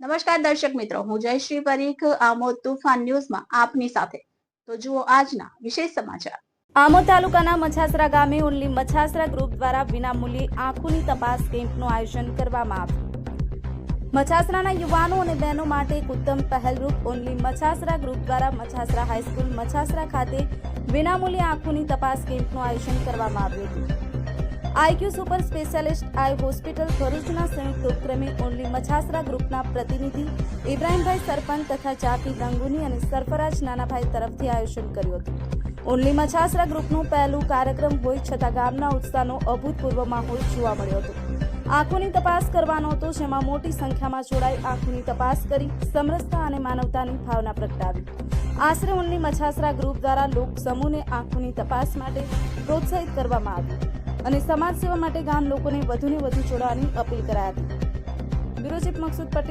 નમસ્કાર દર્શક મિત્રો, હું જયશ્રી પરીખ આમોદ તુફાન ન્યૂઝમાં આપની સાથે. તો જુઓ આજના વિશેષ સમાચાર. આમોદ તાલુકાના મછાસરા ગામે ઓનલી મછાસરા ગ્રુપ દ્વારા વિનામૂલ્યે આંખોની તપાસ કેમ્પનું આયોજન કરવામાં આવ્યું. મછાસરાના યુવાનો અને બહેનો માટે એક ઉત્તમ પહેલરૂપ ઓનલી મછાસરા ગ્રુપ દ્વારા મછાસરા હાઈસ્કૂલ મછાસરા ખાતે વિનામૂલ્યે આંખોની તપાસ કેમ્પનું આયોજન કરવામાં આવ્યું હતું. આઈક્યુ સુપર સ્પેશિયાલિસ્ટ આઈ હોસ્પિટલ ભરૂચના સંયુક્ત ઉપક્રમે ઓનલી મછાસરા ગ્રુપના પ્રતિનિધિ ઇબ્રાહીમભાઈ સરપંચ તથા જાકી ગંગુની અને સરફરાજ નાનાભાઈ તરફથી આયોજન કર્યું હતું. ઓનલી મછાસરા ગ્રુપનું પહેલું કાર્યક્રમ હોય છતાં ગામના ઉત્સાહનો અભૂતપૂર્વ માહોલ જોવા મળ્યો હતો. આંખોની તપાસ કરવાનો હતો, જેમાં મોટી સંખ્યામાં જોડાઈ આંખોની તપાસ કરી સમરસતા અને માનવતાની ભાવના પ્રગટાવી. આશરે ઓનલી મછાસરા ગ્રુપ દ્વારા લોક સમૂહને આંખોની તપાસ માટે પ્રોત્સાહિત કરવામાં આવ્યું અને સમાજ સેવા માટે ગામ લોકોને વધુને વધુ જોડવાની અપીલ કરાઈ હતી. Bureau chief Maqsood Patel.